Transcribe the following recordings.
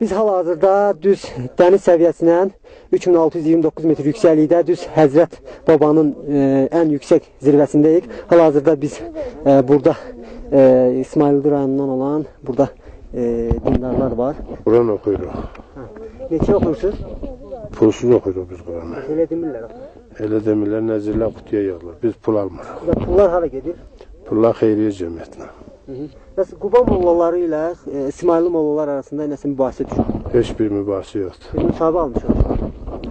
Biz hal-hazırda düz dəniz səviyyəsindən 3629 metr yüksəklikdə düz Həzrət Babanın ən yüksək zirvəsindəyik. Hal-hazırda biz burada İsmailli rayonundan olan burada dindarlar var. Quran oxuyuruq. Neçə oxuyursunuz? Pulsuz oxuyuruq biz Quranı. Elə demirlər. Elə demirlər, nəzirlər qutuya yığılır. Biz pul almırıq. Pullar hara gedir? Pullar xeyriyyə cəmiyyətinə. Bəs Quba mollaları ilə İsmailli mollalar arasında nəsə mübahisə düşür? Heç bir mübahisə yoxdur. Bir müsabə almışam.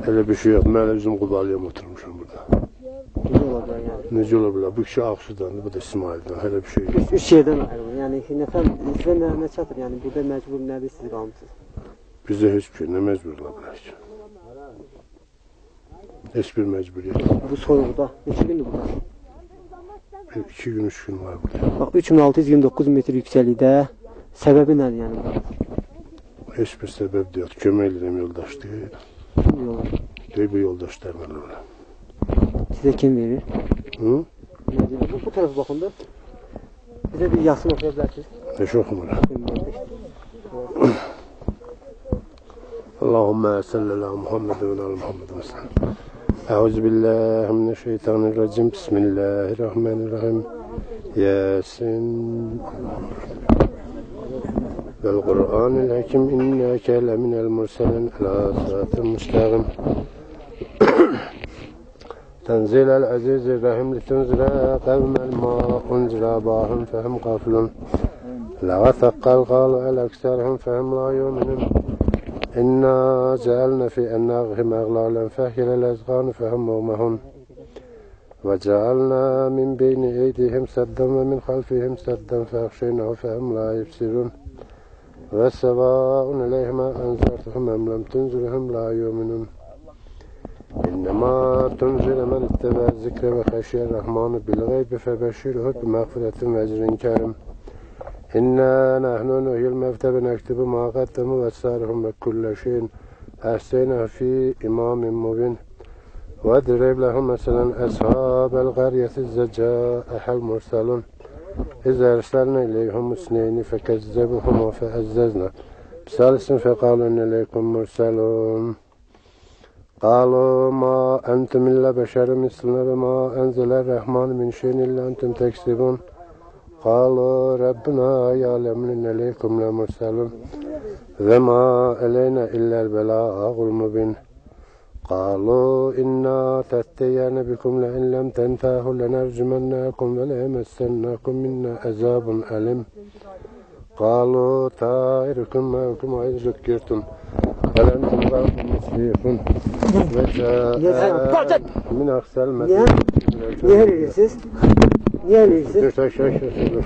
Elə bir şey yoxdur. Mən elə bizim Qubalıyam oturmuşam burada. Necə ola bilər yəni? Necə ola bilər? Bu kişi Ağsudandır, bu da İsmail'dən. Elə bir şey yoxdur. Üç yerdən ayrılır. Yəni nəfər sizə nə çatır? Yəni burada məcbur nədir siz qalmısınız? Bizdə heç bir şey, nə məcbur ola bilər ki? Heç bir məcburiyyət. Bu soyuqda neçə gündür burada? 2 gün, 3 gün var burada. Bax 3629 metr yüksəklikdə səbəbi nədir yəni? Heç bir səbəb yoxdur. Kömək edirəm yoldaşdır. Kim yola? Bu yoldaşlarla öyle. Sizə kim verir? Hı? Bu tərəfə baxın da. Bizə bir Yasin oxuya bilərsiniz. Heç oxumuram. Allahümme salli ala Muhammed ve ala Muhammed ve sallam. Euzubillahimineşşeytanirracim. Bismillahirrahmanirrahim. Yasin. Vel Kur'anil hakim inneke leminel murselin ala sıratın müstaqim. تنزيل العزيز الرحيم لتنزل قوما ما أنزل آباءهم فهم غافلون لوثق القول على أكثرهم فهم لا يؤمنون إنا جعلنا في أعناقهم أغلالا فهي الأذقان فهم مغمهون وجعلنا من بين أيديهم سدا ومن خلفهم سدا فأغشيناه فهم لا يبصرون وسواء عليهم أنذرتهم أم لم تنذرهم لا يؤمنون إنما تنزل من اتبع الذكر وخشي الرحمن بالغيب فبشره بمغفرة وأجر كريم إنا نحن نحيي الموتى ونكتب ما قدموا وآثارهم وكل شيء أحصيناه في إمام مبين واضرب لهم مثلا أصحاب القرية إذ جاءها المرسلون إذا أرسلنا إليهم اثنين فكذبوهما فعززنا بثالث فقالوا إن إليكم مرسلون قالوا ما أنتم إلا بشر مثلنا وما أنزل الرحمن من شيء إلا أنتم تكسبون قالوا ربنا يعلم إن إليكم لمرسلون وما علينا إلا البلاغ المبين قالوا إنا تأتينا بكم لئن لم تنتهوا لنرجمنكم وليمسنكم منا عذاب أليم قالوا طائركم معكم وإذ ذكرتم فلن تبقوا مسرفون وجاء من أقصى المدينة. Niye verirsiniz? Niye verirsiniz?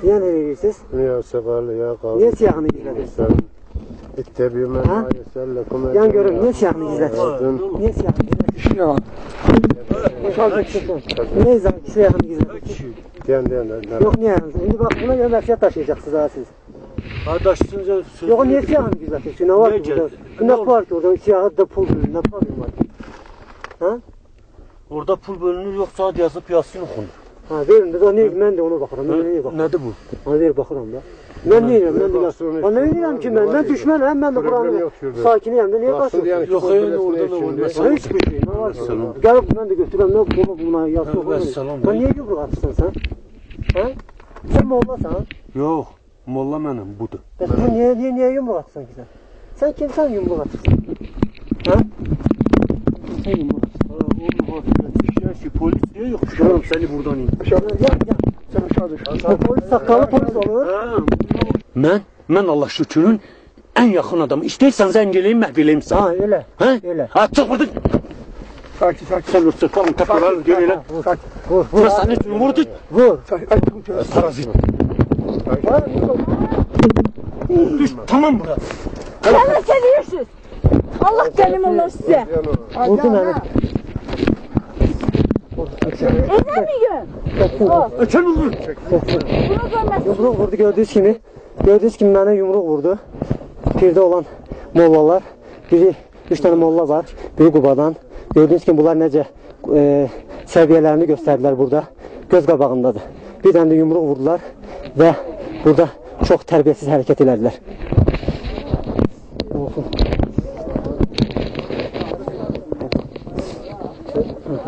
Niye verirsiniz? Ya segal ya kavmi. Niye siyahını gizledin? İttebi'u men ayesellekum. Yan görün, niye siyahını gizledin? Niye siyahını gizledin? Şiyan. Niye siyahını gizledin? Diyen. Yok niye? Şimdi bak buna göre nefsiyat taşıyacaksınız ha siz. Kardeşsinize söz. Yok niye siyahını gizledin? Ne var ki burada? Ne var ki orada? Siyahı da pul bölünür. Ne var ki? Ha? Orada pul bölünür yoksa hadi yazıp Yasin okunur. Ha verin de ben de ona bakarım. Nedir bu? Ha ver bakarım da. Ben neyim? Ben de Yasin. Ben ne diyeyim ki ben? Ben düşmenim. Ben de Kur'an'ı sakiniyim de niye kaçıyorsun? Yok hayır orada ne olmaz. Hiçbir şey. Ne var ki? Gel ben de götüreyim. Ne buna Yasin okunur. Ben niye yumruk atırsan sen? Ha? Sen mollasan? Yok. Molla benim budur. Sen niye yumruk atırsan ki sen? Sen kimsen yumruk atırsın? Ha? Sen yumruk atırsın. Polis niye yok? Çıkarım seni buradan in. Gel. Sen aşağı düş. Polis sakallı polis olur. Ben Allah şükürün en yakın adamı. İstersen zengeleyim mehveleyim sana. Ha öyle. Ha? Öyle. Ha çık buradan. Sakin. Sen vur çıkalım tepelerle gel hele. Vur. Ben seni vurdu. Vur. Sarazin. Düş tamam burada. Sen ne seviyorsunuz? Allah kelim olur size. Vurdun evet. Edemiyorum. Öçer vurdu. Bunu görmezsin. Yumruk vurdu gördüğünüz gibi. Gördüğünüz gibi bana yumruk vurdu. Pirde olan mollalar. Biri 3 tane molla var. Biri Quba'dan. Gördüğünüz gibi bunlar necə səviyyələrini göstərdilər burada. Göz qabağındadır. Bir tane de yumruk vurdular və burada çox tərbiyəsiz hərəkət elədilər. Of. olsun.